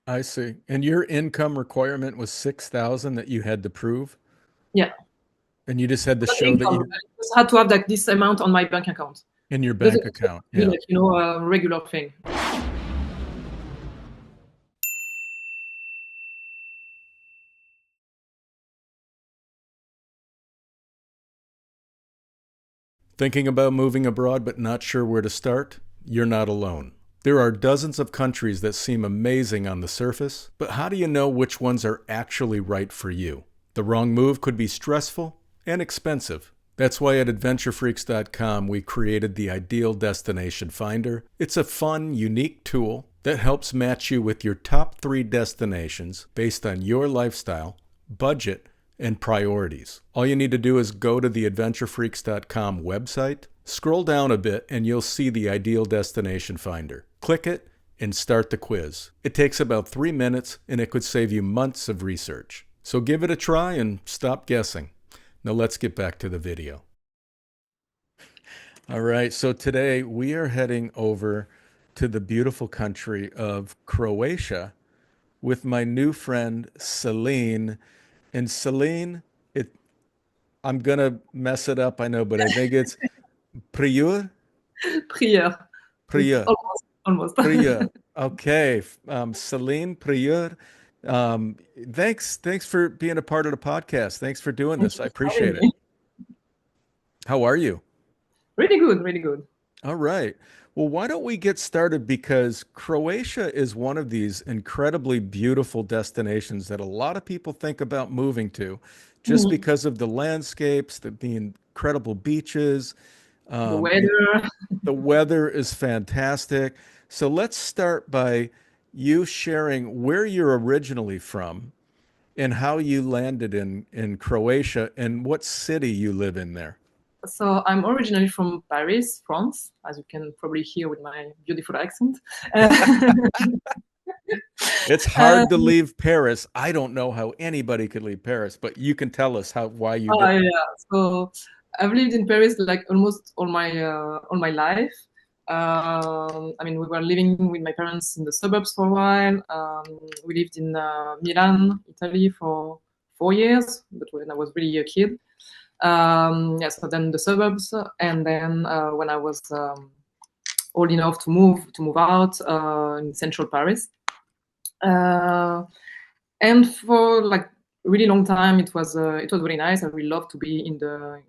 I see. And your income requirement was 6,000 that you had to prove, Yeah, and you just had to not show that income. you I just had to have like this amount on my bank account. in your Doesn't bank account. be Yeah. like a regular thing. Thinking about moving abroad but not sure where to start? You're not alone. There are dozens of countries that seem amazing on the surface, but how do you know which ones are actually right for you? The wrong move could be stressful and expensive. That's why at adventurefreaks.com we created the Ideal Destination Finder. It's a fun, unique tool that helps match you with your top 3 destinations based on your lifestyle, budget, and priorities. All you need to do is go to the adventurefreaks.com website, scroll down a bit, and you'll see the Ideal Destination Finder. Click it and start the quiz. It takes about 3 minutes and it could save you months of research. So give it a try and stop guessing. Now let's get back to the video. All right, so today we are heading over to the beautiful country of Croatia with my new friend Celine. And Celine, it I'm gonna mess it up, I know, but I think it's Prieur, Prieur. It's Prieur, almost. Prieur. Okay, Celine Prieur. Um, thanks for being a part of the podcast. Thanks for doing Thank this. I you for having appreciate it. me. How are you? Really good, really good. All right. Well, why don't we get started? Because Croatia is one of these incredibly beautiful destinations that a lot of people think about moving to just Mhm. because of the landscapes, the incredible beaches. The Um, you weather. The weather is fantastic. So let's start by you sharing where you're originally from and how you landed in Croatia and what city you live in there. So I'm originally from Paris, France, as you can probably hear with my beautiful accent. It's Uh, hard to leave Paris. I don't know how anybody could leave Paris, but you can tell us how why you did. yeah. So I've lived in Paris like almost all my life. I mean, we were living with my parents in the suburbs for a while. We lived in Milan, Italy, for 4 years, but when I was really a kid. Yeah, so then the suburbs, and then when I was old enough to move out in central Paris. Uh, and for like really long time, it was really nice. I really loved to be in the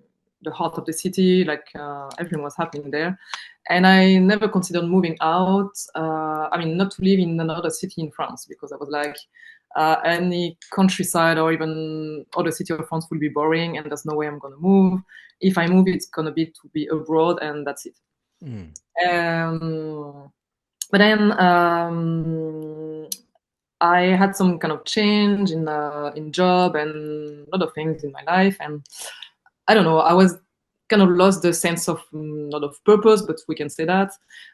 heart of the city, like everything was happening there. And I never considered moving out. I mean, not to live in another city in France because I was like, any countryside or even other city of France will be boring, and there's no way I'm gonna move. If I move, it's gonna be to be abroad, and that's it. Mm. Um, but then I had some kind of change in job and a lot of things in my life, and I don't know. I was kind of lost the sense of not of purpose, but we can say that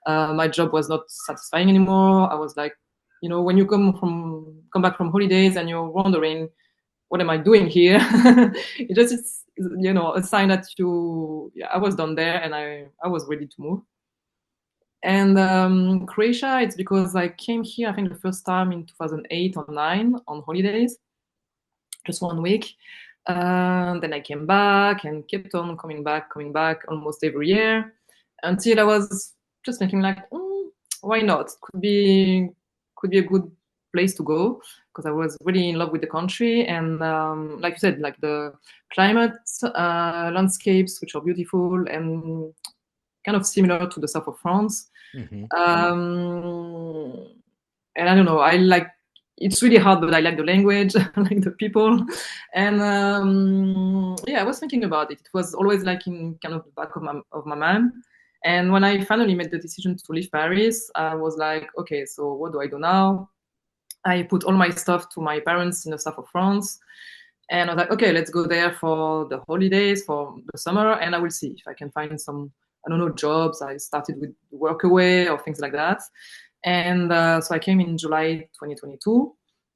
my job was not satisfying anymore. I was like, when you come back from holidays and you're wondering, what am I doing here? It just it's a sign that yeah, I was done there and I was ready to move. And Croatia, it's because I came here, I think the first time in 2008 or 9 on holidays, just 1 week. Then I came back and kept on coming back almost every year until I was just thinking like, why not? Could be a good place to go because I was really in love with the country and like you said, like the climate, landscapes which are beautiful and kind of similar to the south of France. Hmm. Um, and I don't know, I like it's really hard, but I like the language, I like the people, and yeah, I was thinking about it. It was always like in kind of the back of my mind. And when I finally made the decision to leave Paris, I was like, okay, so what do I do now? I put all my stuff to my parents in the south of France. And I was like, okay, let's go there for the holidays, for the summer, and I will see if I can find some, I don't know, jobs. I started with work away or things like that. And so I came in July 2022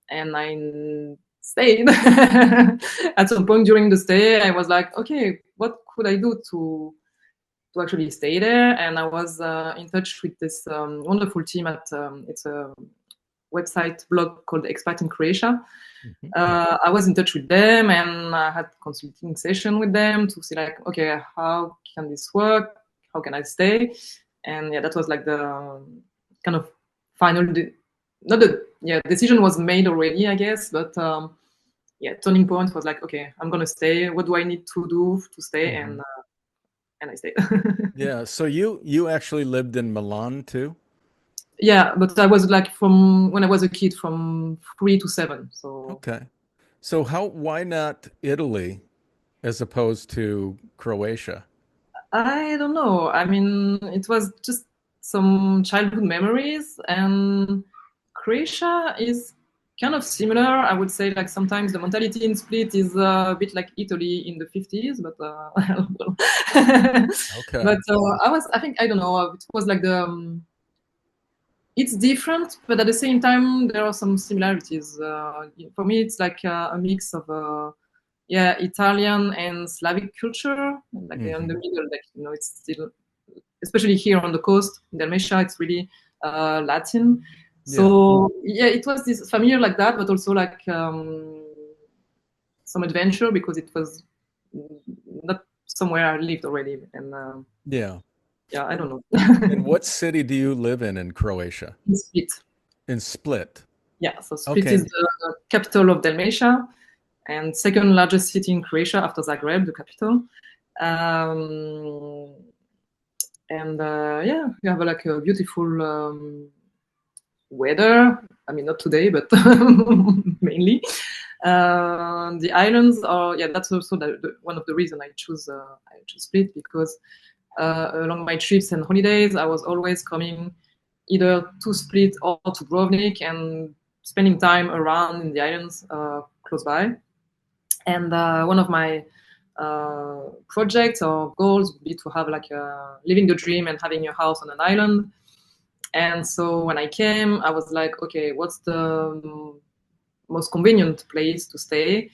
and I stayed. At some point during the stay, I was like, okay, what could I do to actually stay there? And I was in touch with this wonderful team at it's a website blog called Expat in Croatia. Mhm. I was in touch with them and I had consulting session with them to see like, okay, how can this work? How can I stay? And yeah, that was like the kind of final, not the, yeah, decision was made already, I guess, but yeah, turning point was like, okay, I'm gonna stay. What do I need to do to stay? Mhm. And I stayed. Yeah. So you actually lived in Milan too? Yeah, but I was like from when I was a kid, from 3 to 7. So Okay. So why not Italy as opposed to Croatia? I don't know. I mean, it was just some childhood memories, and Croatia is kind of similar. I would say like sometimes the mentality in Split is a bit like Italy in the 50s, but Okay. but I think I don't know. It was like the it's different, but at the same time there are some similarities. For me, it's like a mix of yeah, Italian and Slavic culture, like in the Hmm. middle. Like it's still, especially here on the coast, in Dalmatia, it's really Latin. Yeah. So yeah, it was this familiar like that, but also like some adventure because it was not somewhere I lived already, and Yeah. yeah, I don't know. And what city do you live in Croatia? Split. In Split. Yeah, so Split Okay. is the capital of Dalmatia and second largest city in Croatia after Zagreb, the capital. Um, and yeah, we have like a beautiful weather. I mean, not today, but mainly. The islands are, yeah, that's also one of the reasons I choose Split because along my trips and holidays, I was always coming either to Split or to Dubrovnik and spending time around in the islands close by. And one of my projects or goals would be to have like living the dream and having your house on an island. And so when I came, I was like, okay, what's the most convenient place to stay?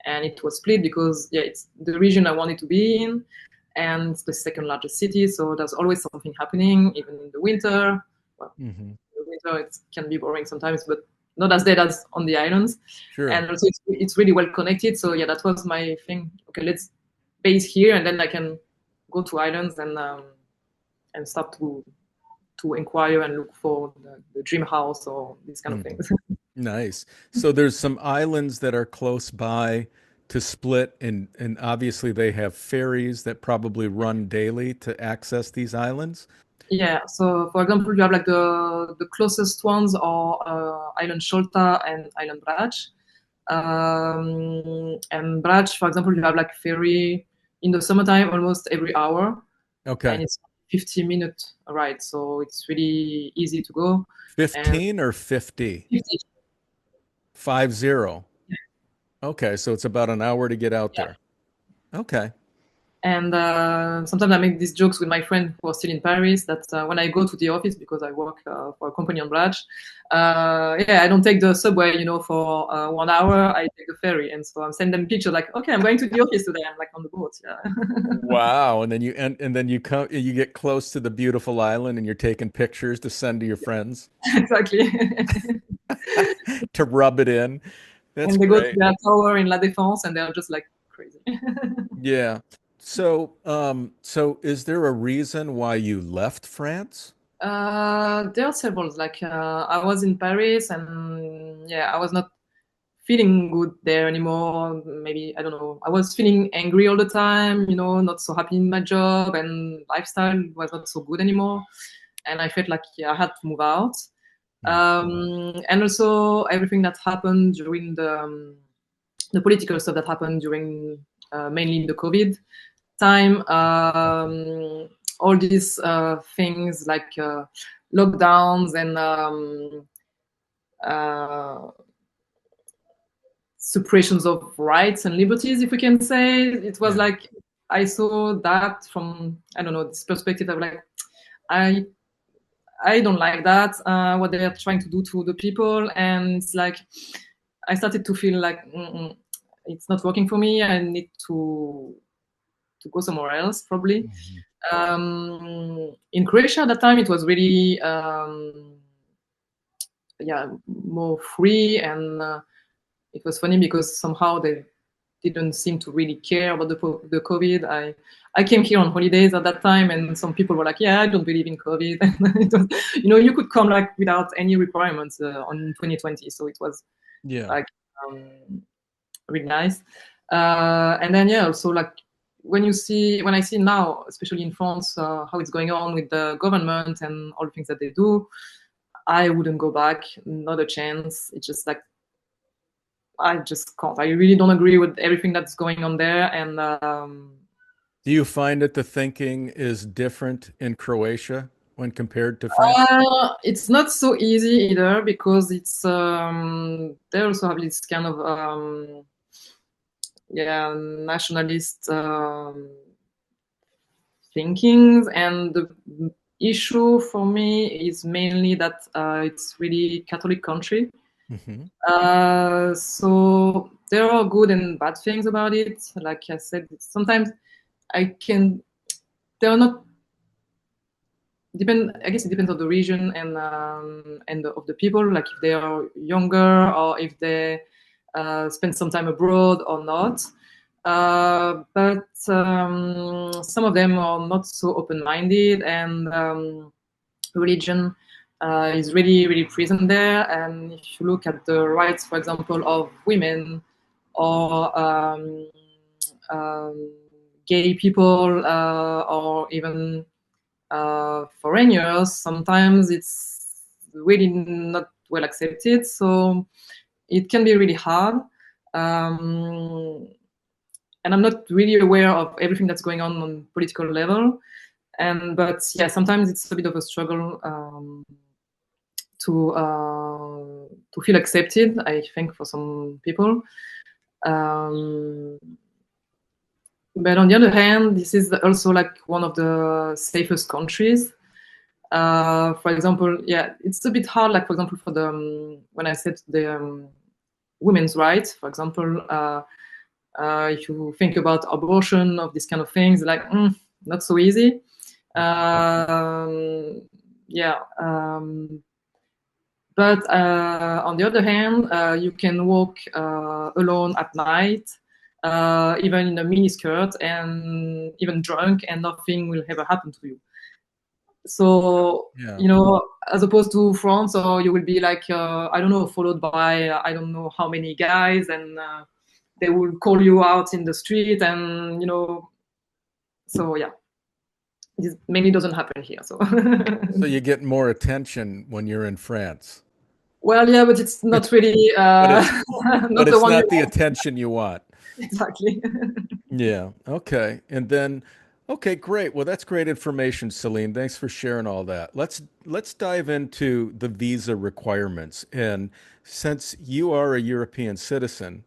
And it was Split because yeah, it's the region I wanted to be in, and it's the second largest city. So there's always something happening, even in the winter. Well, Hmm. in the winter it can be boring sometimes, but not as dead as on the islands. Sure. And also it's really well connected. So yeah, that was my thing. Okay, let's base here, and then I can go to islands and start to inquire and look for the dream house or these kind of Mhm. things. Nice. So there's some islands that are close by to Split, and obviously they have ferries that probably run daily to access these islands. Yeah. So for example, you have like the closest ones are Island Sholta and Island Brač. And Brač, for example, you have like ferry in the summertime almost every hour, and Okay. it's 50-minute ride, so it's really easy to go. And 15 or 50? 50, 50. Okay, so it's about an hour to get out yeah. there. Okay. And sometimes I make these jokes with my friend who are still in Paris that when I go to the office, because I work for a company on Braj, yeah, I don't take the subway, for 1 hour. I take the ferry. And so I'm sending them pictures like, okay, I'm going to the office today. I'm like on the boat. Yeah, Wow. And then you come you get close to the beautiful island and you're taking pictures to send to your friends exactly. to rub it in. That's And they go to great. their tower in La Défense and they're just like crazy. Yeah. So is there a reason why you left France? There are several. Like I was in Paris, and yeah, I was not feeling good there anymore. Maybe I don't know. I was feeling angry all the time. Not so happy in my job, and lifestyle was not so good anymore. And I felt like yeah, I had to move out. Hmm. And also everything that happened during the political stuff that happened during mainly the COVID time. All these things like lockdowns and uh, suppressions of rights and liberties, if we can say. It was Yeah. like I saw that from I don't know this perspective of like I I don't like that what they are trying to do to the people, and it's like I started to feel like it's not working for me. I need to go somewhere else probably. Mhm. In Croatia at that time, it was really yeah, more free. And it was funny because somehow they didn't seem to really care about the COVID. I came here on holidays at that time, and some people were like, "Yeah, I don't believe in COVID." And it was, you could come like without any requirements on 2020, so it was Yeah. like really nice. And then yeah, also like when I see now, especially in France, how it's going on with the government and all the things that they do, I wouldn't go back. Not a chance. It's just like I just can't. I really don't agree with everything that's going on there. And Do you find that the thinking is different in Croatia when compared to France? it's not so easy either because it's they also have this kind of yeah, nationalist thinkings. And the issue for me is mainly that it's really Catholic country. Hmm. So there are good and bad things about it. Like I said, sometimes I can. They are not depend. I guess it depends on the region and of the people. Like if they are younger or if they spend some time abroad or not. But some of them are not so open-minded, and religion is really, really present there. And if you look at the rights, for example, of women or um, gay people or even foreigners, sometimes it's really not well accepted. So it can be really hard. Um, and I'm not really aware of everything that's going on political level. But yeah, sometimes it's a bit of a struggle to feel accepted, I think, for some people. Um, but on the other hand, this is also like one of the safest countries. For example, yeah, it's a bit hard. Like for example, for the when I said the women's rights, for example, if you think about abortion of these kind of things, like not so easy. Yeah. But on the other hand, you can walk alone at night, even in a mini skirt and even drunk, and nothing will ever happen to you. So, Yeah. as opposed to France, or you will be like, I don't know, followed by I don't know how many guys, and they will call you out in the street, and so yeah, this maybe doesn't happen here. So, So you get more attention when you're in France, well, yeah, but it's not really but it's but not the it's one you not the want. attention you want. Exactly. Yeah. Okay. And then, okay, great. Well, that's great information, Celine. Thanks for sharing all that. Let's dive into the visa requirements. And since you are a European citizen,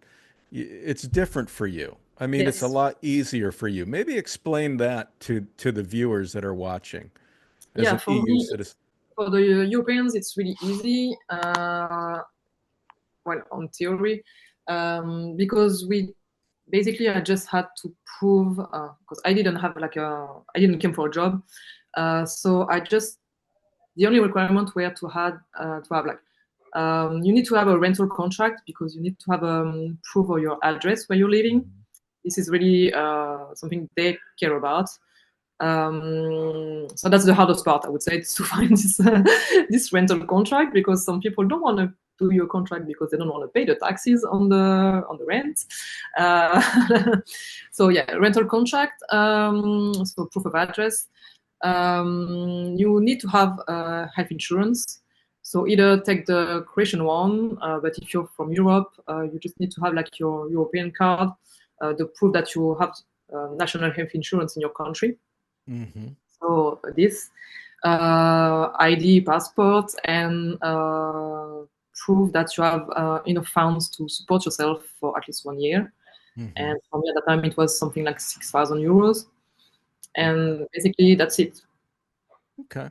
it's different for you. I mean, it's a Yes. lot easier for you. Maybe explain that to the viewers that are watching as Yeah, an for EU me, citizen. for the Europeans, it's really easy. Well, on theory, because we basically I just had to prove because I didn't have like I didn't come for a job, so I just the only requirement were to have like you need to have a rental contract because you need to have proof of your address where you're living. This is really something they care about. So that's the hardest part, I would say, is to find this rental contract, because some people don't want to do your contract because they don't want to pay the taxes on the rent. So yeah, rental contract. So proof of address. You need to have health insurance. So either take the Croatian one, but if you're from Europe, you just need to have like your European card, the proof that you have national health insurance in your country. Hmm. So this ID, passport, and prove that you have enough funds to support yourself for at least 1 year. Hmm. And for me at the time, it was something like 6,000 euros. And basically, that's it. Okay.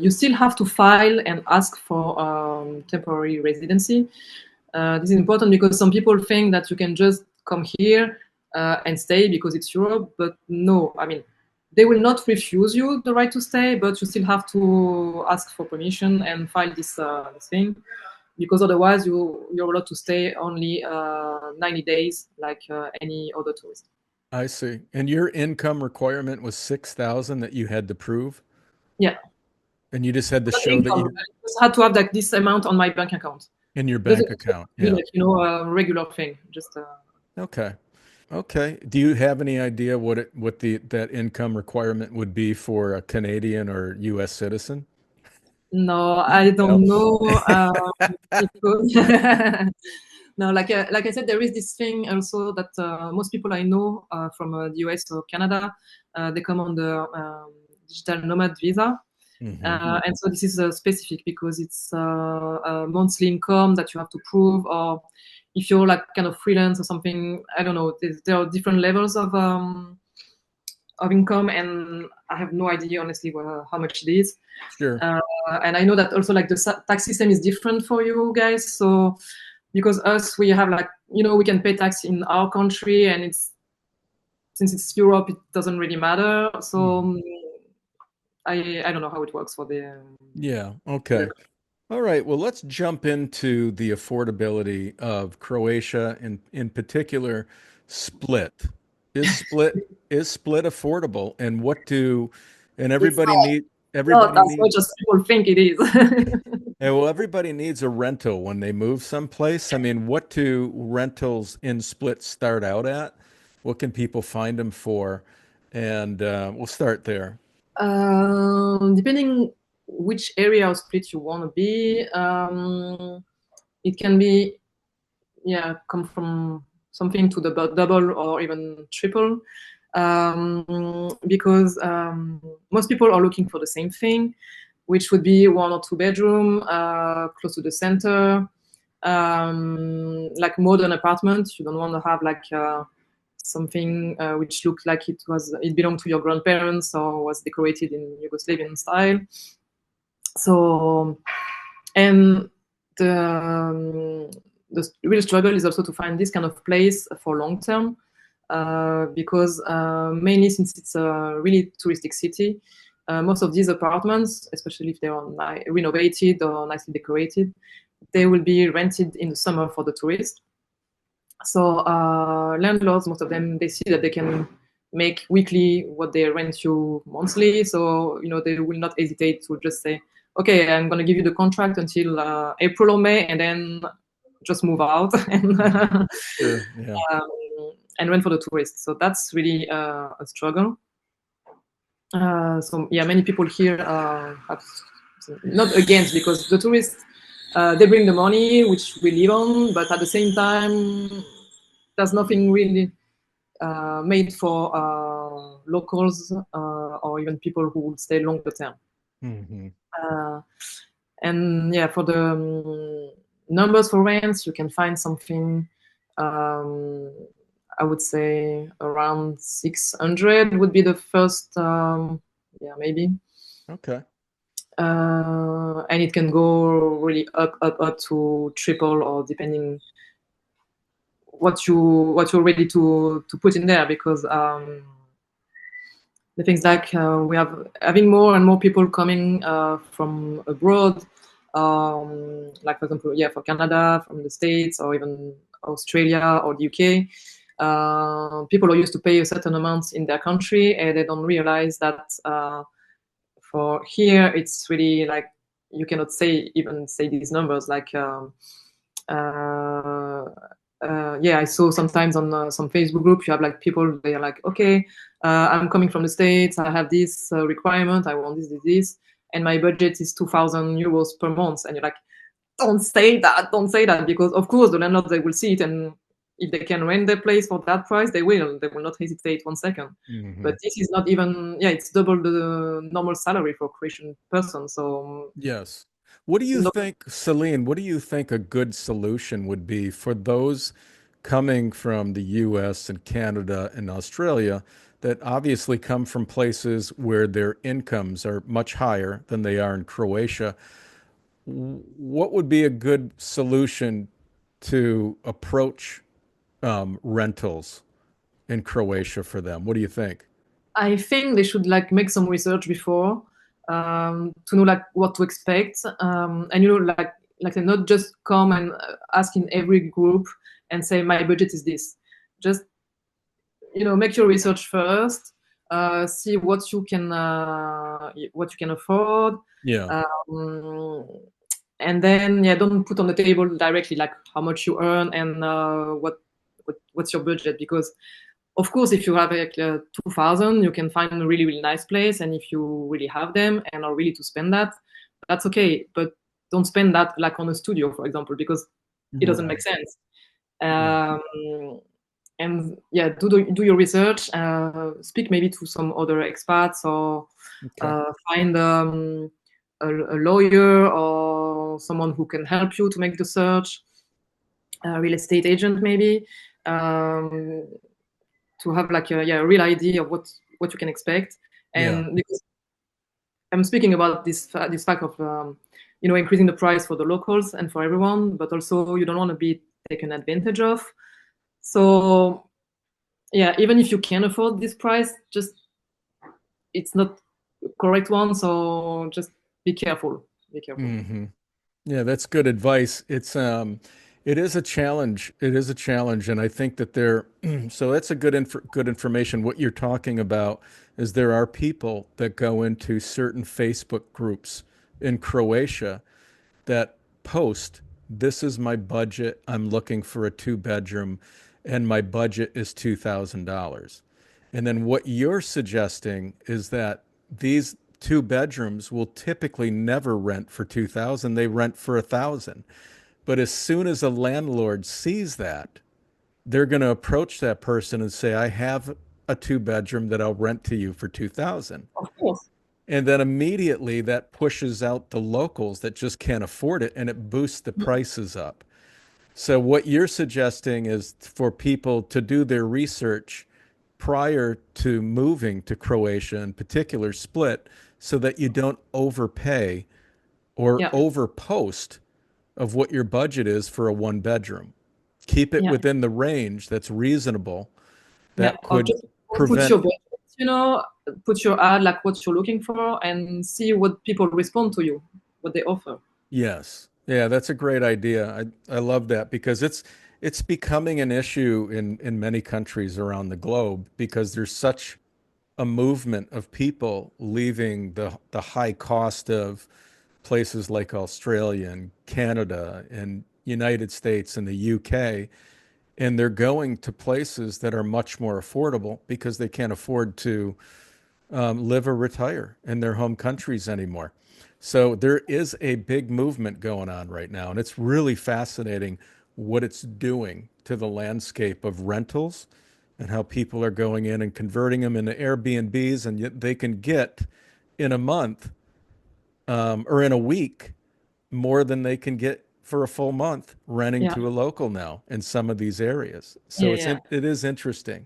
You still have to file and ask for temporary residency. This is important because some people think that you can just come here and stay because it's Europe, but no. I mean, they will not refuse you the right to stay, but you still have to ask for permission and file this thing, because otherwise you're allowed to stay only 90 days like any other tourist. I see. And your income requirement was 6,000 that you had to prove, Yeah, and you just had to not show that income. you I just had to have like this amount on my bank account. in your Doesn't bank have account. to be Yeah. like a regular thing. Just Okay. Okay. Do you have any idea what the that income requirement would be for a Canadian or US citizen? no, I No. don't know. Because no, like I said, there is this thing also that most people I know from the US or Canada, they come on the digital nomad visa. Hmm. And so this is specific because it's a monthly income that you have to prove, or if you're like kind of freelance or something, I don't know. There are different levels of income, and I have no idea honestly how much it is. Sure. Uh, and I know that also like the tax system is different for you guys. So because us, we have like we can pay tax in our country, and it's since it's Europe, it doesn't really matter. So Mhm. I don't know how it works for Yeah. the Okay. All right. Well, let's jump into the affordability of Croatia and in particular Split. Is Split is Split affordable and what do and it's not everybody as much needs as people think it is. and well everybody needs a rental when they move someplace. I mean, what do rentals in Split start out at? What can people find them for? And we'll start there. Depending which area of Split you want to be, it can be come from something to the double or even triple, because most people are looking for the same thing, which would be 1 or 2 bedroom, close to the center, like modern apartment. You don't want to have like something which looked like it belonged to your grandparents or was decorated in Yugoslavian style. So, and the real struggle is also to find this kind of place for long term, because mainly since it's a really touristic city, most of these apartments, especially if they are renovated or nicely decorated, they will be rented in the summer for the tourists. So landlords, most of them, they see that they can make weekly what they rent you monthly. So they will not hesitate to just say, "Okay, I'm going to give you the contract until April or May, and then just move out and Mhm. Sure. Yeah. and rent for the tourists." So that's really a struggle. So yeah, many people here have not against, because the tourists they bring the money which we live on, but at the same time, there's nothing really made for locals or even people who would stay longer term. Hmm. Uh, and yeah, for the numbers for rents, you can find something. Um, I would say around 600 would be the first. Yeah, maybe. Okay. And it can go really up to triple, or depending what you're ready to put in there, because the things like we have having more and more people coming from abroad, like for example, yeah, for Canada, from the States, or even Australia or the UK. People are used to pay a certain amount in their country, and they don't realize that for here it's really like you cannot even say these numbers like. Uh, yeah, I saw sometimes on some Facebook group, you have like people, they are like, okay, I'm coming from the States, I have this requirement, I want this, and my budget is 2,000 euros per month. And you're like, don't say that, because of course the landlords, they will see it, and if they can rent their place for that price, they will not hesitate 1 second. Hmm. But this is not even, yeah, it's double the normal salary for a Croatian person. So Yes. What do you no, think, Celine, what do you think a good solution would be for those coming from the US and Canada and Australia that obviously come from places where their incomes are much higher than they are in Croatia? What would be a good solution to approach rentals in Croatia for them? What do you think? I think they should like make some research before to know like what to expect, and like they not just come and ask in every group and say my budget is this. Just make your research first, see what you can afford, Yeah. um, and then don't put on the table directly like how much you earn and what's your budget, because of course if you have like 2,000 you can find a really really nice place, and if you really have them and are really to spend that, that's okay, but don't spend that like on a studio, for example, because it doesn't make Right. sense. Right. um, and do your research, speak maybe to some other expats, or Okay. find a lawyer or someone who can help you to make the search, a real estate agent maybe, um, to have like a real idea of what you can expect. Yeah. And because I'm speaking about this fact of increasing the price for the locals and for everyone, but also you don't want to be taken advantage of. So yeah, even if you can afford this price, just it's not the correct one. So just be careful. Be careful. Hmm. Yeah, that's good advice. It is a challenge. It is a challenge, and I think that there. So that's a good information. What you're talking about is there are people that go into certain Facebook groups in Croatia that post, "This is my budget. I'm looking for a two-bedroom, and my budget is $2,000." And then what you're suggesting is that these two bedrooms will typically never rent for 2,000. They rent for 1,000. But as soon as a landlord sees that, they're going to approach that person and say, "I have a two bedroom that I'll rent to you for 2,000." Of course. And then immediately that pushes out the locals that just can't afford it, and it boosts the prices up. So what you're suggesting is for people to do their research prior to moving to Croatia, in particular Split, so that you don't overpay or Yeah. overpost of what your budget is for a one bedroom. Keep it Yeah. within the range that's reasonable. Yeah. That Or could just put prevent, your budget, put your ad like what you're looking for, and see what people respond to you, what they offer. yes. Yeah, that's a great idea. I love that because it's becoming an issue in many countries around the globe because there's such a movement of people leaving the high cost of places like Australia and Canada and United States and the UK, and they're going to places that are much more affordable because they can't afford to live or retire in their home countries anymore. So there is a big movement going on right now, and it's really fascinating what it's doing to the landscape of rentals and how people are going in and converting them into Airbnbs, and yet they can get in a month or in a week more than they can get for a full month renting Yeah. to a local now in some of these areas. So Yeah. Yeah. it is interesting.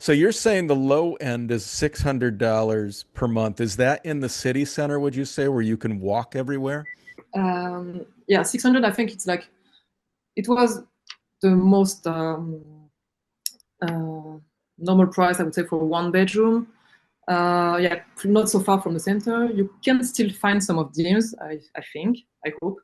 So you're saying the low end is $600 per month. Is that in the city center, would you say, where you can walk everywhere? Yeah. 600. I think it's like it was the most uh, normal price, I would say, for one bedroom. Yeah, not so far from the center. You can still find some of gyms, I think, I hope.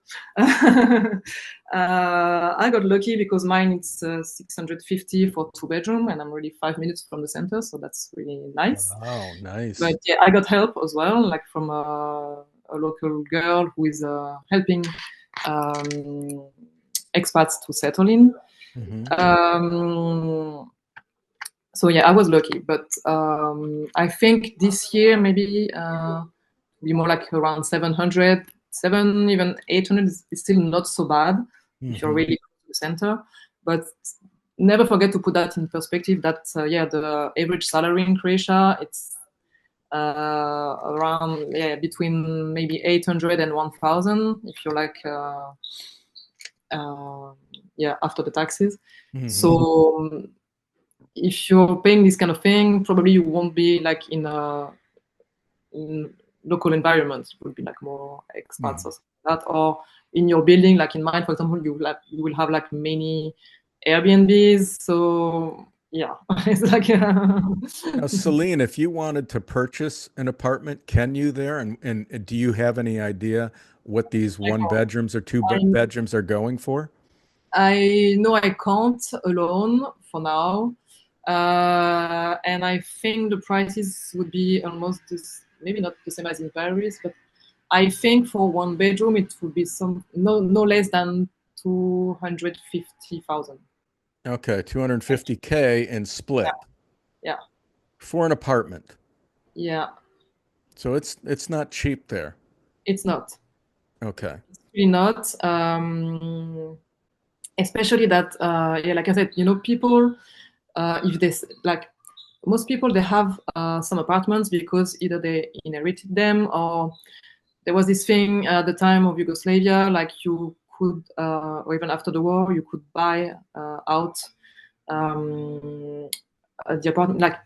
I got lucky because mine it's 650 for two bedroom, and I'm really 5 minutes from the center, so that's really nice. Wow, But nice. yeah, I got help as well, like from a local girl who is helping um, expats to settle in. Hmm. Um, so yeah, I was lucky, but I think this year maybe be more like around 700, even 800 is still not so bad if you're Hmm. really close to the center. But never forget to put that in perspective. That yeah, the average salary in Croatia it's around between maybe 800 and 1,000 if you're like uh, after the taxes. Hmm. So if you're paying this kind of thing, probably you won't be like in local environments. It would be like more expats or Hmm. something like that, or in your building, like in mine, for example, you will have like many Airbnbs. So yeah, it's like Now, Celine, if you wanted to purchase an apartment, can you there? And do you have any idea what these one bedrooms or two I, bedrooms are going for? I know I can't alone for now. And I think the prices would be almost this, maybe not the same as in Paris, but I think for one bedroom it would be some no less than 250,000. Okay, 250K in Yeah, split yeah, for an apartment. yeah. So it's not cheap there. It's not. Okay. It's really not. Especially that, yeah, like I said, people, if they like most people, they have some apartments because either they inherited them or there was this thing at the time of Yugoslavia, like you could, or even after the war, you could buy out um, the apartment. Like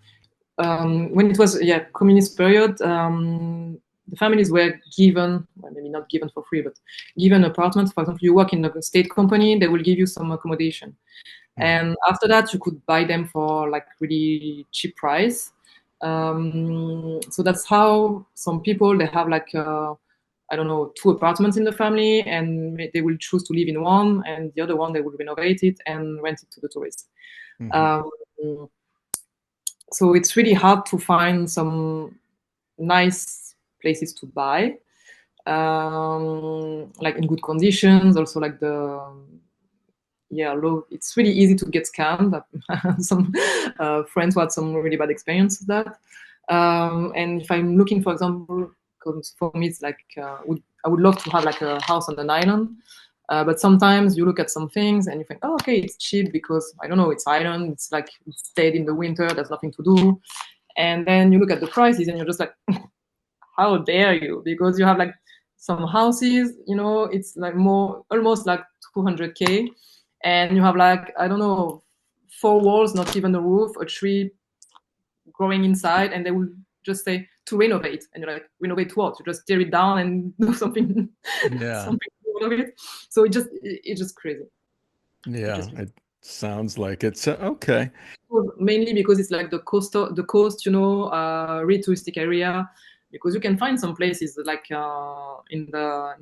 when it was communist period, the families were given, well, maybe not given for free, but given apartments. For example, you work in a state company, they will give you some accommodation, Mhm. and after that, you could buy them for like really cheap price. So that's how some people they have like I don't know, two apartments in the family, and they will choose to live in one, and the other one they will renovate it and rent it to the tourists. Mhm. Um, so it's really hard to find some nice places to buy, like in good conditions. Also, like the low. It's really easy to get scammed. Some friends who had some really bad experiences with that. And if I'm looking, for example, 'cause for me it's like I would love to have like a house on an island. But sometimes you look at some things and you think, oh, okay, it's cheap because I don't know, it's island. It's like it's dead in the winter. There's nothing to do. And then you look at the prices and you're just like, how dare you? Because you have like some houses, it's like more almost like 200K, and you have like I don't know, four walls, not even a roof, a tree growing inside, and they will just say to renovate, and you're like, renovate what? You just tear it down and do something, Yeah. something out of it. So it's just crazy. It's Yeah. just It sounds like it's okay. mainly because it's like the coast, really touristic area. Because you can find some places like in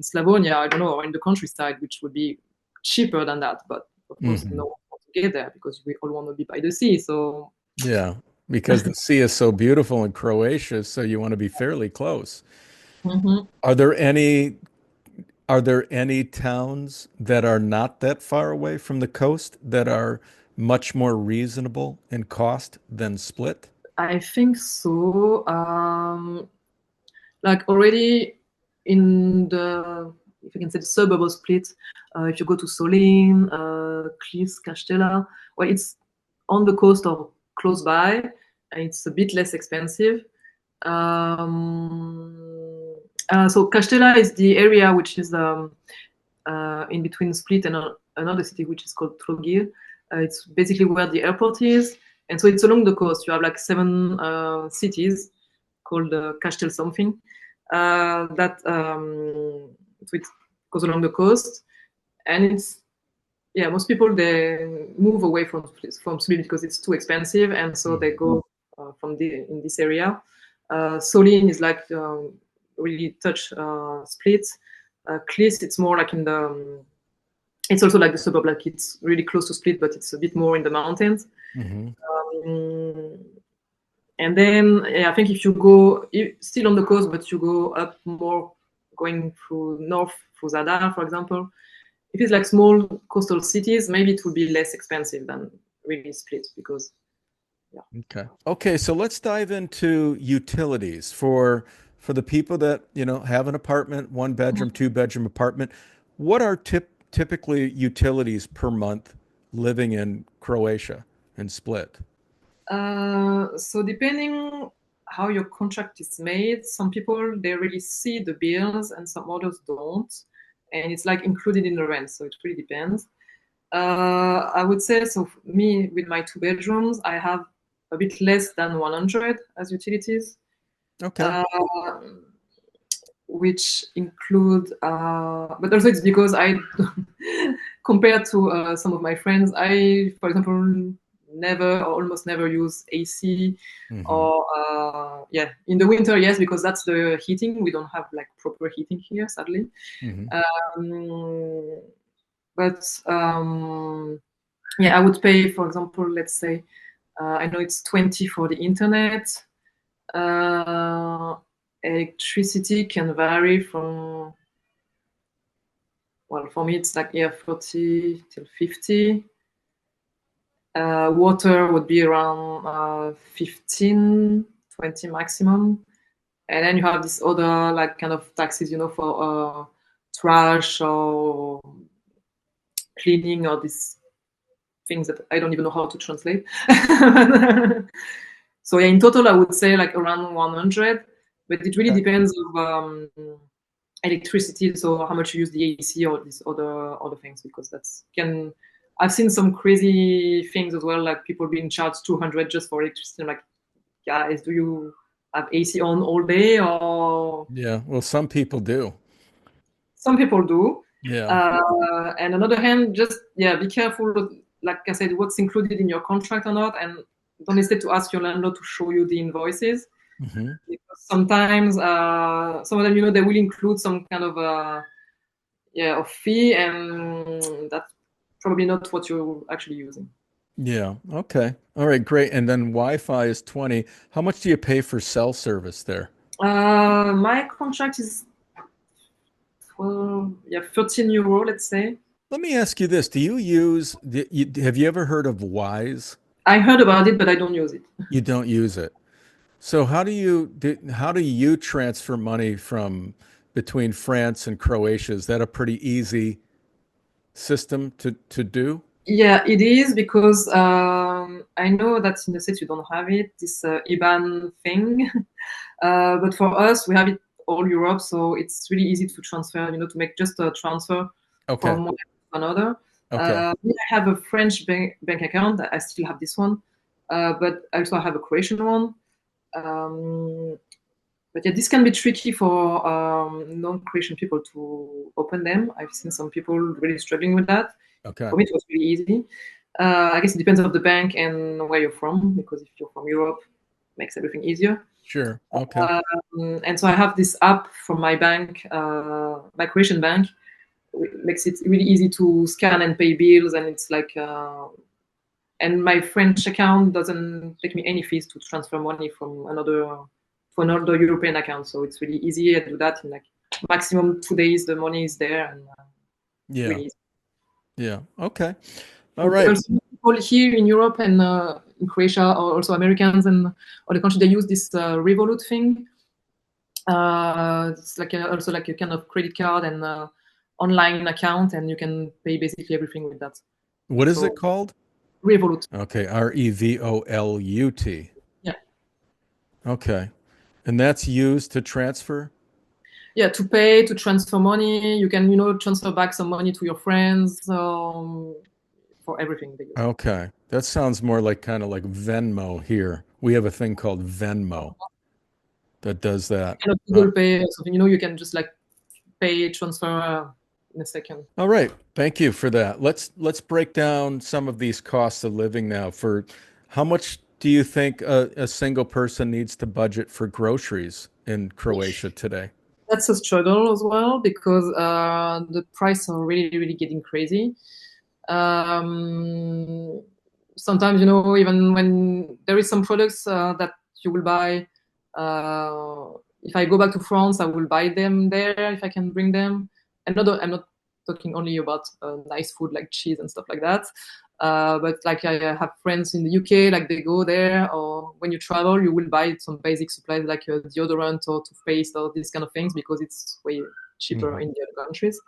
Slavonia, I don't know, or in the countryside, which would be cheaper than that. But of course, no Mhm. one wants to get there because we all want to be by the sea. So Yeah. Because the sea is so beautiful in Croatia, so you want to be fairly close. mhm. Are there any Are there any towns that are not that far away from the coast that are much more reasonable in cost than Split? I think so. Like already in the, if you can say, the suburb of Split, if you go to Solin, Cliffs, Castella, well, it's on the coast or close by, and it's a bit less expensive. So Castella is the area which is in between Split and another city which is called Trogir. It's basically where the airport is, and so it's along the coast. You have like seven cities called Castel something that so it goes along the coast, and it's most people they move away from Split because it's too expensive, and so they Mhm. go from in this area. Solin is like really touch Split. Klis, it's more like in the it's also like the suburb, like it's really close to Split, but it's a bit more in the mountains. Mhm. Um, and then I think if you go still on the coast, but you go up more, going through north through Zadar, for example, if it's like small coastal cities, maybe it will be less expensive than really Split because yeah. Okay. Okay, so let's dive into utilities for the people that, have an apartment, one bedroom, two bedroom apartment. What are typically utilities per month living in Croatia and Split? So depending how your contract is made, some people they really see the bills and some others don't, and it's like included in the rent. So it really depends. I would say so. For me, with my two bedrooms, I have a bit less than 100 as utilities, Okay. uh, which include, but also it's because I, compared to some of my friends, I, for example, never or almost never use AC. Hmm. Or yeah, in the winter, yes, because that's the heating. We don't have like proper heating here, sadly. Hmm. Um, but yeah, I would pay, for example, let's say I know it's 20 for the internet. Uh, Electricity can vary from, well, for me, it's like, yeah, 40 till 50. Water would be around 15, 20 maximum. And then you have this other, like, kind of taxes, for trash or cleaning or these things that I don't even know how to translate. So yeah, in total, I would say like around 100, but it really Okay. depends of electricity. So how much you use the AC or these other things, because that's can. I've seen some crazy things as well, like people being charged 200 just for electricity. I'm like, guys, do you have AC on all day? Or Yeah. Well, some people do. some people do. Yeah. And on the other hand, just yeah, be careful. Like I said, what's included in your contract or not, and don't hesitate to ask your landlord to show you the invoices, Hmm. because sometimes some of them, they will include some kind of yeah, of fee, and that's probably not what you're actually using. Yeah. Okay. All right. Great. And then Wi-Fi is 20. How much do you pay for cell service there? My contract is 12, yeah, 13 euro, let's say. Let me ask you this. Have you ever heard of Wise? I heard about it, but I don't use it. You don't use it. So how do you transfer money from between France and Croatia? Is that a pretty easy system to do? Yeah, it is, because I know that in the States you don't have it, this IBAN thing. But for us, we have it all Europe, so it's really easy to transfer, to make just a transfer Okay. from one to another. Okay. I have a French bank account. I still have this one, but I also have a Croatian one. Um, but yeah, this can be tricky for non-Croatian people to open them. I've seen some people really struggling with that. Okay. For me, it was really easy. I guess it depends on the bank and where you're from, because if you're from Europe, it makes everything easier. Sure. Okay. And so I have this app from my bank, my Croatian bank, which makes it really easy to scan and pay bills, and it's like, and my French account doesn't take me any fees to transfer money from another European account. So it's really easy. I do that in like maximum 2 days. The money is there, and Yeah. really easy. Yeah. Okay. All And right. also people here in Europe and in Croatia, or also Americans and other countries, they use this Revolut thing. It's like also like a kind of credit card and online account, and you can pay basically everything with that. What is it So called? Revolut, Okay. Revolut. yeah, Okay. And that's used to transfer? yeah, to pay, to transfer money. You can transfer back some money to your friends, for everything they use. Okay. That sounds more like kind of like Venmo here. We have a thing called Venmo that does that. Kind of Google Pay or something. You can just like pay, transfer in a second. All right. Thank you for that. Let's break down some of these costs of living now. For how much do you think a single person needs to budget for groceries in Croatia today? That's a struggle as well, because the prices are really, really getting crazy. Um, Sometimes, even when there is some products that you will buy, if I go back to France, I will buy them there if I can bring them. And I'm not talking only about nice food like cheese and stuff like that. But like I have friends in the UK, like they go there, or when you travel, you will buy some basic supplies like deodorant or toothpaste or these kind of things, because it's way cheaper Hmm. in the other countries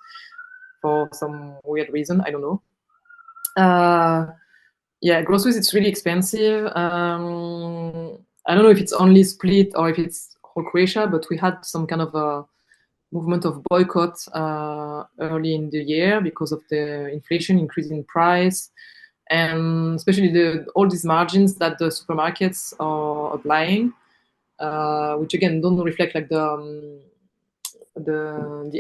for some weird reason. I don't know. Uh, yeah, groceries, it's really expensive. I don't know if it's only split or if it's whole Croatia, but we had some kind of a movement of boycott early in the year because of the inflation, increase in price, and especially all these margins that the supermarkets are applying, which again don't reflect like the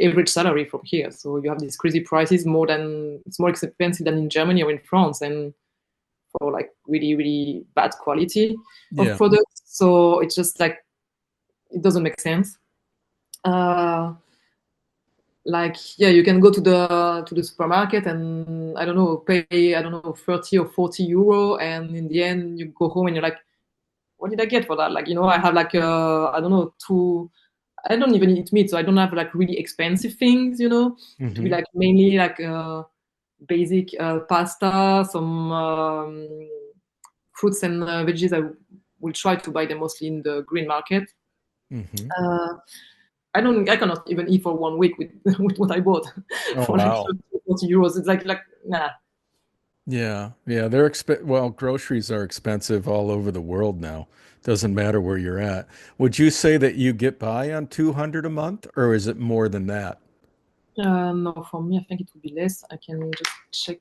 average salary from here. So you have these crazy prices, it's more expensive than in Germany or in France, and for like really, really bad quality of Yeah. products. So it's just like, it doesn't make sense. Uh, like, yeah, you can go to the supermarket and I don't know, pay, I don't know, 30 or 40 euro. And in the end, you go home and you're like, what did I get for that? Like, I have like, I don't know, I don't even eat meat, so I don't have like really expensive things, to be Hmm. like mainly like basic pasta, some fruits and veggies. I will try to buy them mostly in the green market. Hmm. Uh, I cannot even eat for 1 week with with what I bought Oh, for like wow. 30, 40 euros. It's like nah. Yeah. Yeah. Well, groceries are expensive all over the world now. Doesn't matter where you're at. Would you say that you get by on 200 a month, or is it more than that? No, for me, I think it would be less. I can just check.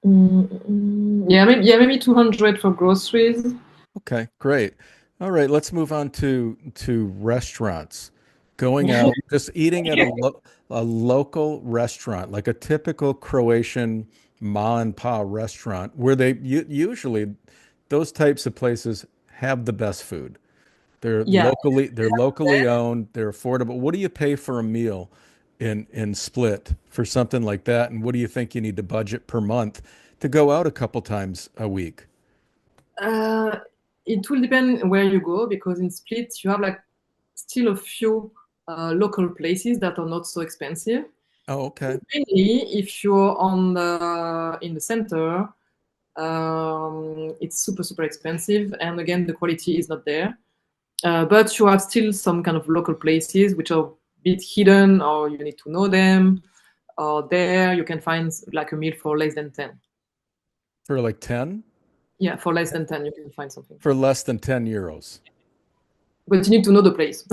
Yeah, maybe 200 for groceries. Okay, great. All right, let's move on to restaurants. Going out, just eating at a local restaurant, like a typical Croatian ma and pa restaurant, where usually those types of places have the best food. Yeah. They're locally owned, they're affordable. What do you pay for a meal in Split for something like that? And what do you think you need to budget per month to go out a couple times a week? Uh, it will depend where you go because in Split you have like still a few local places that are not so expensive. Oh, okay. Mainly, if you're in the center, it's super super expensive, and again the quality is not there. But you have still some kind of local places which are a bit hidden, or you need to know them. Or there you can find like a meal for less than 10. For like 10? Yeah, for less than 10 you can find something. For less than 10 euros. But you need to know the place.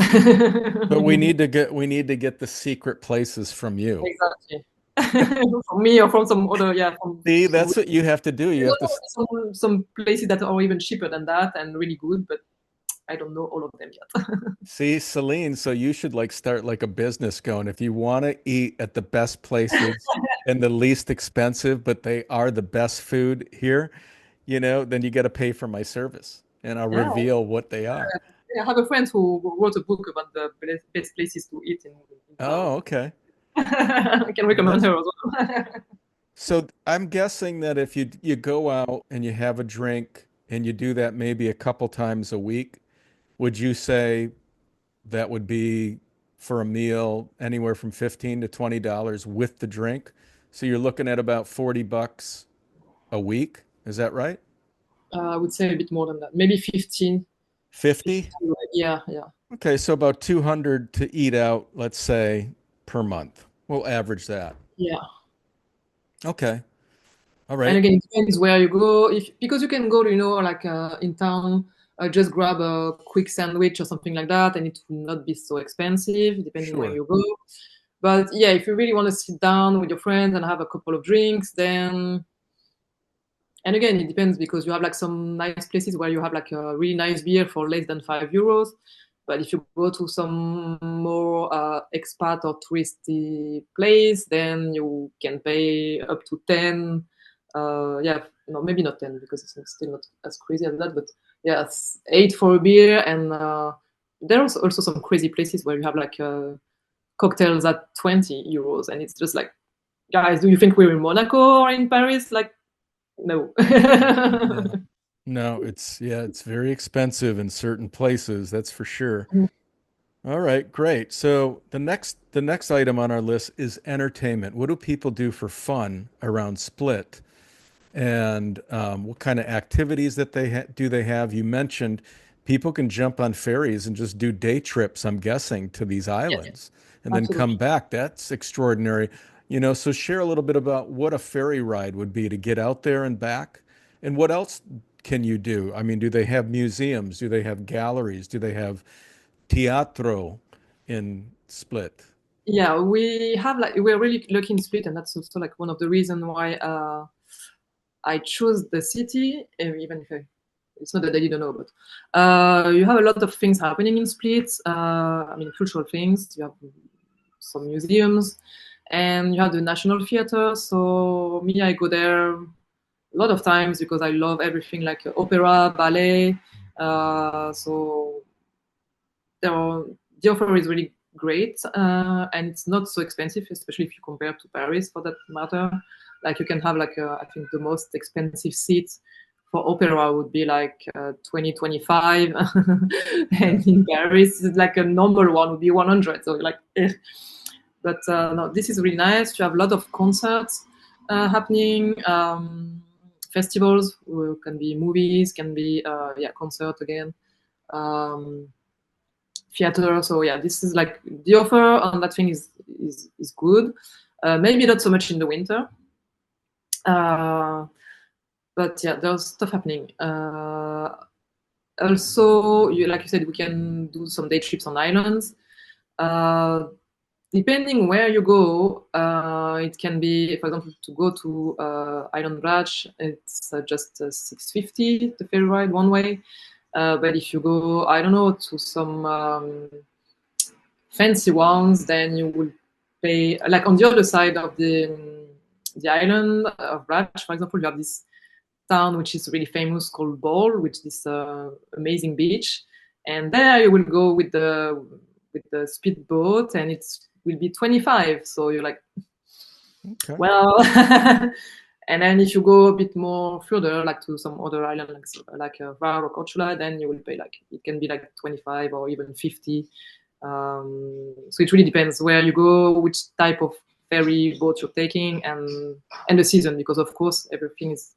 But we need to get the secret places from you. Exactly. From me or from some other, yeah, from See, that's what you have to do. You no, have to some places that are even cheaper than that and really good, but I don't know all of them yet. see, Celine, so you should like start like a business going. If you want to eat at the best places and the least expensive, but they are the best food here, then you got to pay for my service and I'll Yeah, reveal what they are. I have a friend who wrote a book about the best places to eat in town. Oh, okay. I can recommend That's her as well. so I'm guessing that if you go out and you have a drink and you do that maybe a couple times a week, would you say that would be for a meal anywhere from 15 to $20 with the drink? So you're looking at about 40 bucks a week. Is that right? I would say a bit more than that, maybe 15, 50? 50. Yeah, yeah, Okay, so about 200 to eat out, let's say, per month. We'll average that. yeah. Okay. All And right. again, it depends where you go. If because you can go, like in town, just grab a quick sandwich or something like that, and it will not be so expensive, depending where Sure. you go. But yeah, if you really want to sit down with your friends and have a couple of drinks, then and again, it depends because you have like some nice places where you have like a really nice beer for less than 5 euros. But if you go to some more expat or touristy place, then you can pay up to 10. Yeah, no, maybe not 10 because it's still not as crazy as that. But yeah, it's 8 for a beer. And there are also some crazy places where you have like cocktails at 20 euros. And it's just like, guys, do you think we're in Monaco or in Paris? Like, no. Yeah. No, it's very expensive in certain places, that's for sure. All right, great. So the next item on our list is entertainment. What do people do for fun around Split? And what kind of activities that do they have? You mentioned people can jump on ferries and just do day trips, I'm guessing, to these Yes, islands and then come absolutely. back. That's extraordinary. So share a little bit about what a ferry ride would be to get out there and back. And what else can you do? I mean, do they have museums? Do they have galleries? Do they have teatro in Split? Yeah, we have like we're really lucky in Split, and that's also like one of the reasons why I chose the city, even if it's not that I didn't know, but you have a lot of things happening in Split. I mean, cultural things. You have some museums, and you have the National Theatre. So me, I go there lot of times because I love everything like opera, ballet. So the offer is really great, and it's not so expensive, especially if you compare to Paris for that matter. Like you can have like I think the most expensive seat for opera would be like 20, 25, and in Paris, like a normal one would be 100. So like, eh. But no, this is really nice. You have a lot of concerts happening, festivals, can be movies, can be concert again. Theater. So yeah, this is like the offer on that thing is good. Maybe not so much in the winter, but yeah, there's stuff happening. Also, like you said, we can do some day trips on islands. Depending where you go, it can be, for example, to go to Island Branch, it's just 650 the ferry ride one way. But if you go, I don't know, to some fancy ones, then you will pay, like on the other side of the island of Branch, for example, you have this town which is really famous called Ball, which is amazing beach, and there you will go with the speedboat, and it will be 25. So you're like, Okay. well, and then if you go a bit more further, like to some other island, like Var or Korčula, then you will pay like it can be like 25 or even 50. So it really depends where you go, which type of ferry boat you're taking, and the season, because of course everything is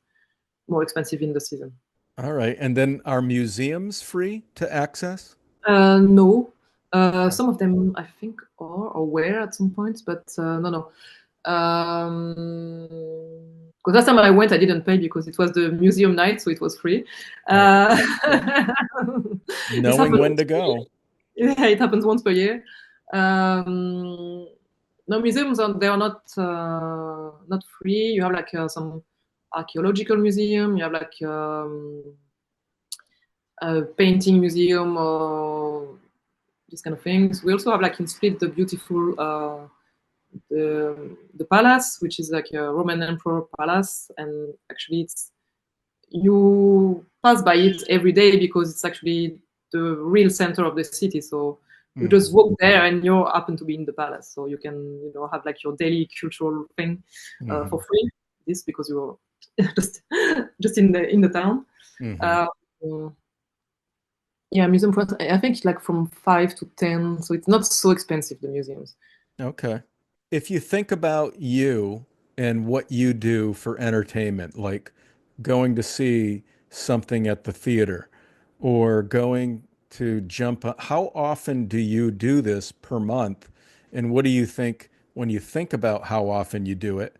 more expensive in the season. All right. And then are museums free to access? No, Okay. some of them I think are or were at some point, but no. Because last time I went, I didn't pay because it was the museum night, so it was free. Oh, Uh, okay. this Knowing happens when once to per year. go. Yeah, it happens once per year. No, museums they are not free. You have like some archaeological museum. You have like a painting museum or these kind of things. We also have like in Split the beautiful the palace, which is like a Roman emperor palace, and actually it's you pass by it every day because it's actually the real center of the city. So you just Mhm. walk there and you happen to be in the palace, so you can have like your daily cultural thing for Mhm. free. This because you're just in the town. Mhm. Uh, yeah, museum price. I think it's like from 5 to 10, so it's not so expensive. The museums. Okay. If you think about you and what you do for entertainment, like going to see something at the theater or going to jump, how often do you do this per month? And what do you think when you think about how often you do it?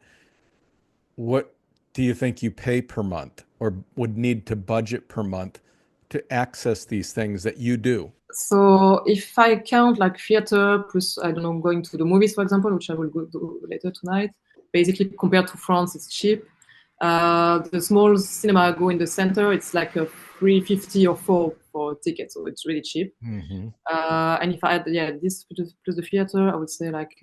What do you think you pay per month or would need to budget per month to access these things that you do? So if I count like theater plus, I don't know, going to the movies, for example, which I will go do later tonight, basically compared to France, it's cheap. The small cinema I go in the center, it's like a 350 or 4 for a ticket, so it's really cheap. Hmm. And if I add, yeah, this plus the theater, I would say like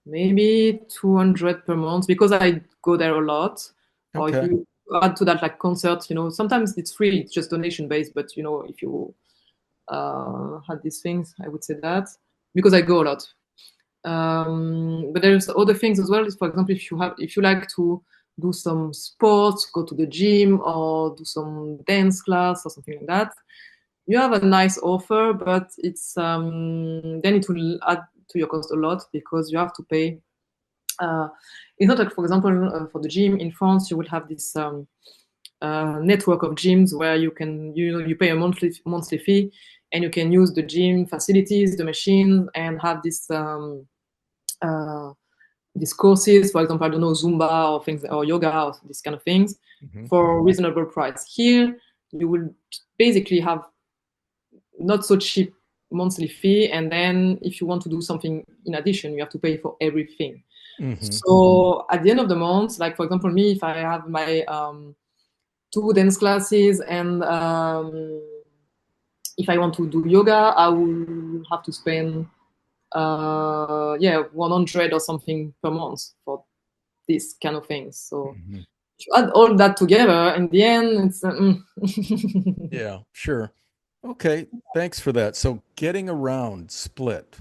maybe 200 per month because I go there a lot. Or if Okay. you add to that like concerts, sometimes it's free, it's just donation based, but if you had these things, I would say that because I go a lot. But there's other things as well. For example, if you like to do some sports, go to the gym or do some dance class or something like that, you have a nice offer, but it's then it will add to your cost a lot because you have to pay. Uh, it's not like, for example, for the gym in France, you will have this network of gyms where you pay a monthly fee and you can use the gym facilities, the machines, and have uh, these courses, for example, I don't know, Zumba or things or yoga or these kind of things Hmm. for a reasonable price. Here, you will basically have not so cheap monthly fee, and then if you want to do something in addition, you have to pay for everything. Hmm. So at the end of the month, like for example, me, if I have my 2 dance classes and if I want to do yoga, I will have to spend 100 or something per month for this kind of things. So Hmm. you add all that together, in the end, it's Yeah, sure. Okay, thanks for that. So getting around Split.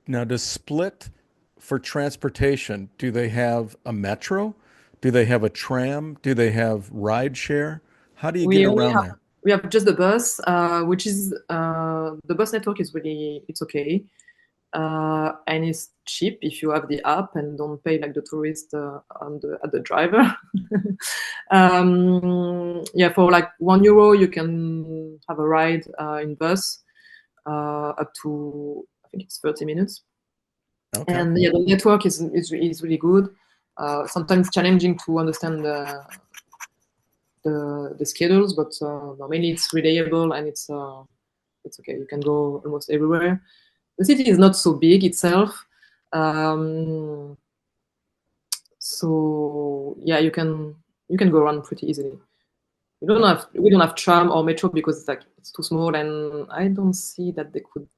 Now, does Split for transportation, do they have a metro? Do they have a tram? Do they have ride share? How do you get we only around have there? we have just the bus, which is the bus network is really it's okay. And it's cheap if you have the app and don't pay like the tourist at the driver. Yeah, for like €1, you can have a ride in bus up to I think it's 30 minutes. Okay. And yeah, the network is really good. Sometimes challenging to understand the schedules, but no, mainly it's reliable and it's okay. You can go almost everywhere. The city is not so big itself, um, so yeah, you can go around pretty easily. We don't have tram or metro because it's too small, and I don't see that they could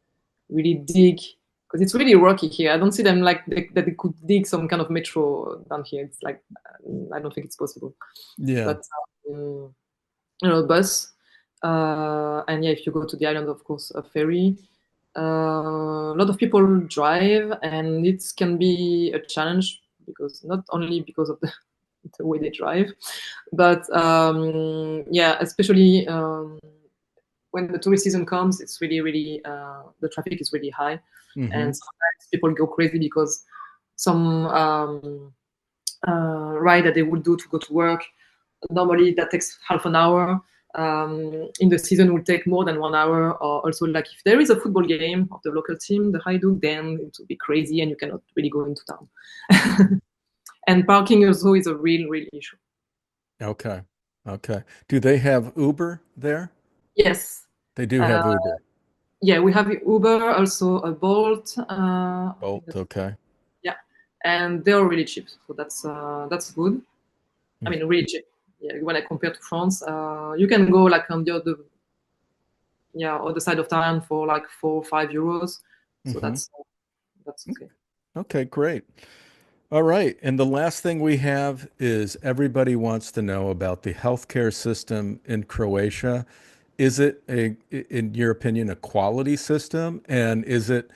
really dig because it's really rocky here. I don't see them like that they could dig some kind of metro down here. It's like I don't think it's possible. Yeah. But um, bus, and yeah, if you go to the island, of course, a ferry. A lot of people drive, and it can be a challenge because not only because of the way they drive, but yeah, especially when the tourist season comes, it's really, really the traffic is really high, Hmm. and sometimes people go crazy because some ride that they would do to go to work normally that takes half an hour. In the season will take more than 1 hour. Or also, like if there is a football game of the local team, the Hajduk, then it will be crazy and you cannot really go into town. And parking also is a real, real issue. Okay. Okay. Do they have Uber there? Yes. They do Uh, have Uber. yeah, we have Uber, also a Bolt. I think Both. that's Okay. yeah, and they're really cheap, so that's good. I Hmm. mean, really cheap. Yeah, when I compare to France, you can go like on the other side of town for like €4 or €5. So Hmm. that's okay. Okay, great. All right. And the last thing we have is everybody wants to know about the healthcare system in Croatia. Is it in your opinion, a quality system? And is it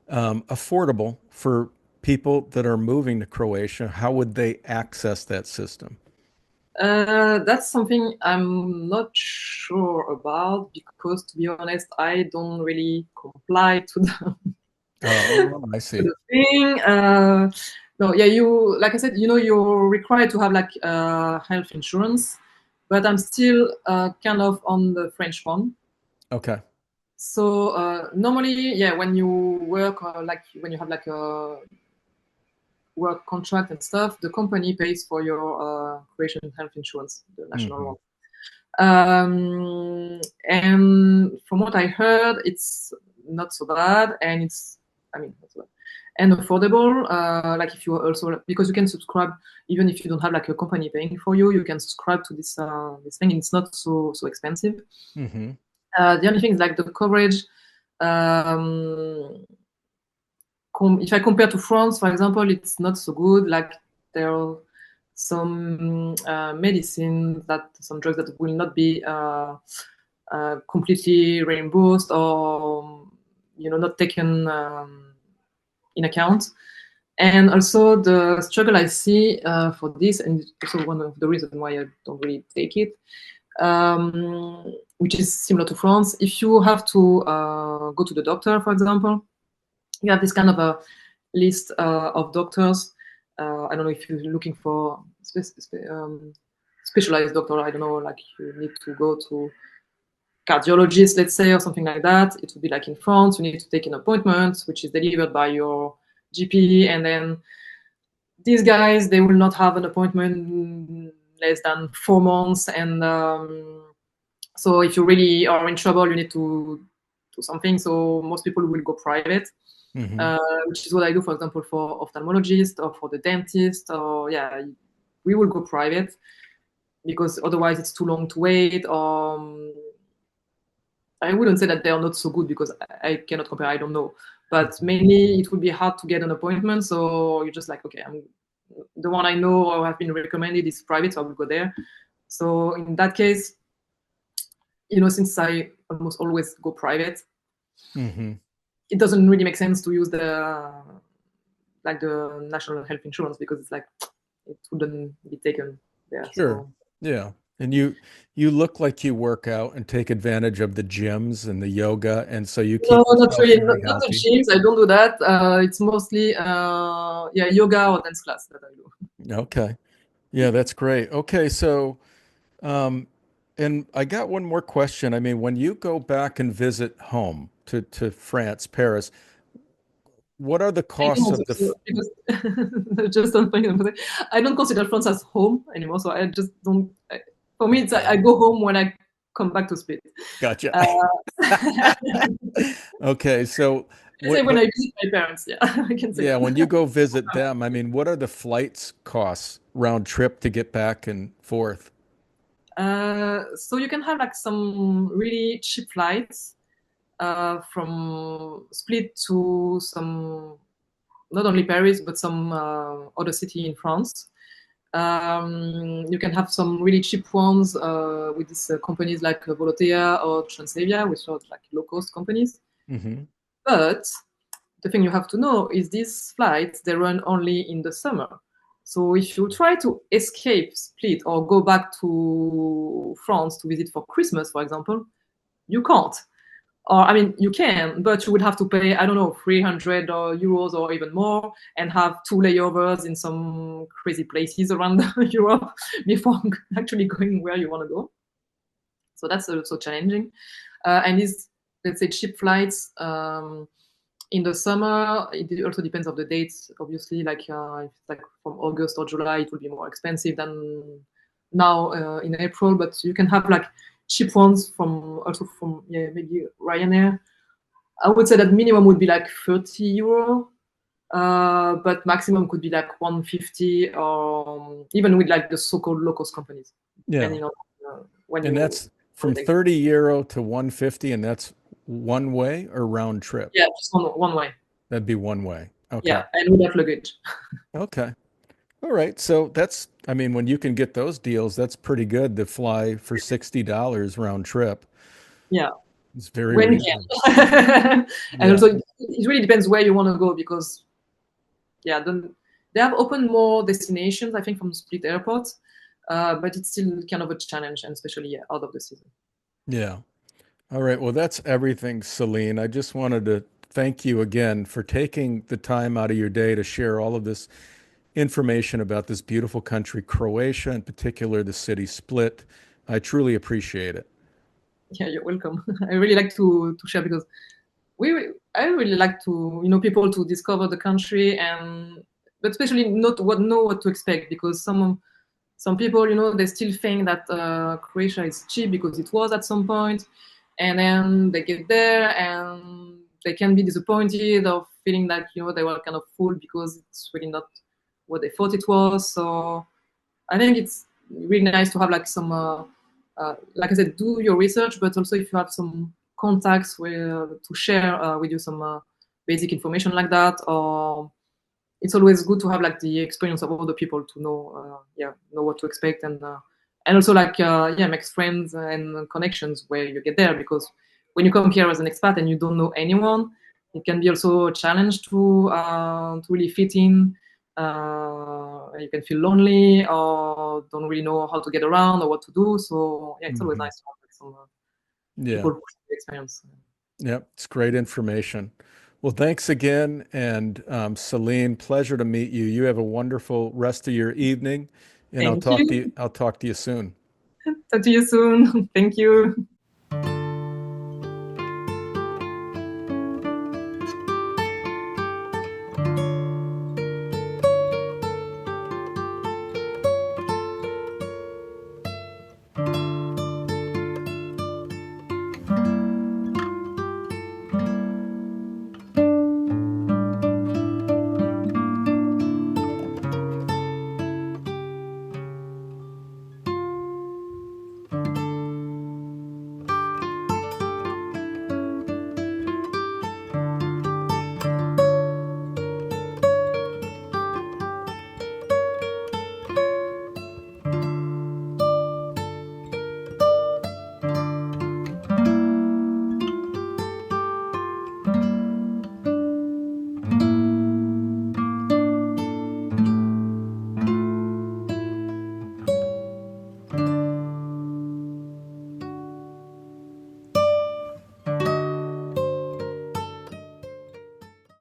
affordable for people that are moving to Croatia? How would they access that system? That's something I'm not sure about because, to be honest, I don't really comply to Oh, I see. the thing. No, yeah, you like I said, you're required to have like health insurance, but I'm still kind of on the French one. Okay. So normally, yeah, when you work, like when you have like a work contract and stuff, the company pays for your Croatian health insurance, the national Hmm. one. And from what I heard, it's not so bad, and I mean, not so bad, and affordable. Like if you also because you can subscribe even if you don't have like a company paying for you, you can subscribe to this thing. And it's not so expensive. Hmm. The only thing is like the coverage. Um, if I compare to France, for example, it's not so good. Like there are some medicine that some drugs that will not be completely reimbursed or not taken in account. And also the struggle I see for this, and also one of the reasons why I don't really take it, which is similar to France. If you have to go to the doctor, for example, you have this kind of a list of doctors. I don't know if you're looking for specialized doctor. I don't know, like you need to go to cardiologist, let's say, or something like that. It would be like in France, you need to take an appointment, which is delivered by your GP, and then these guys they will not have an appointment less than 4 months, and so if you really are in trouble, you need to do something. So most people will go private, Hmm. which is what I do, for example, for ophthalmologist or for the dentist. Or yeah, we will go private because otherwise it's too long to wait. I wouldn't say that they are not so good because I cannot compare. I don't know, but mainly it would be hard to get an appointment. So you're just like, okay, the one I know or have been recommended is private, so I will go there. So in that case, since I almost always go private, Hmm. it doesn't really make sense to use the national health insurance because it's like it wouldn't be taken there. Sure. So Yeah. And you look like you work out and take advantage of the gyms and the yoga, and so you no, keep not yourself really, very not the healthy. gyms. I don't do that. It's mostly yeah, yoga or dance class that I do. Okay. Yeah, that's great. Okay, so um and I got one more question. I mean, when you go back and visit home to France, Paris, what are the I costs don't of the also, because just something I don't consider France as home anymore. So I just don't. For me, it's Okay. I go home when I come back to Split. Gotcha. Uh, Okay, so I say what when but I visit my parents. Yeah, I can say yeah, that. when you go visit them, I mean, what are the flights costs round trip to get back and forth? So you can have like some really cheap flights from Split to some, not only Paris but some other city in France. You can have some really cheap ones with these companies like Volotea or Transavia, which are like low cost companies. Hmm. But the thing you have to know is these flights they run only in the summer. So if you try to escape Split or go back to France to visit for Christmas, for example, you can't. Or I mean, you can, but you would have to pay, I don't know, 300 euros or even more, and have two layovers in some crazy places around Europe before actually going where you want to go. So that's also challenging. And these, let's say, cheap flights in the summer, it also depends on the dates. Obviously, like if it's like from August or July, it will be more expensive than now in April. But you can have like cheap ones from also from yeah maybe Ryanair. I would say that minimum would be like 30 euro, but maximum could be like 150, or even with like the so-called low cost companies, Yeah. depending on when And you that's from holiday. 30 euro to 150, and that's one way or round trip? Yeah, just one way. That'd be one way. Okay. Yeah, and without luggage. Okay. All right. So that's, I mean, when you can get those deals, that's pretty good to fly for $60 round trip. Yeah, It's very when you reasonable. can. And Yeah. also, it really depends where you want to go because yeah, they have opened more destinations, I think, from Split Airport, but it's still kind of a challenge, and especially yeah, out of the season. Yeah. All right. Well, that's everything, Celine. I just wanted to thank you again for taking the time out of your day to share all of this information about this beautiful country, Croatia, in particular, the city Split. I truly appreciate it. Yeah, you're welcome. I really like to share because I really like to people to discover the country, and but especially not what know what to expect, because some people they still think that Croatia is cheap because it was at some point, and then they get there and they can be disappointed or feeling like they were kind of fooled because it's really not what they thought it was. So I think it's really nice to have like some, like I said, do your research, but also if you have some contacts where to share with you some basic information like that, or it's always good to have like the experience of other people to know, yeah, know what to expect, and also like yeah, make friends and connections where you get there, because when you come here as an expat and you don't know anyone, it can be also a challenge to really fit in. You can feel lonely or don't really know how to get around or what to do. So yeah, it's always Hmm. nice to have like, some Yeah. people who have experience. Yep. It's great information. Well, thanks again. And Celine, pleasure to meet you. You have a wonderful rest of your evening, and Thank you. I'll talk to you soon. Talk to you soon. Thank you.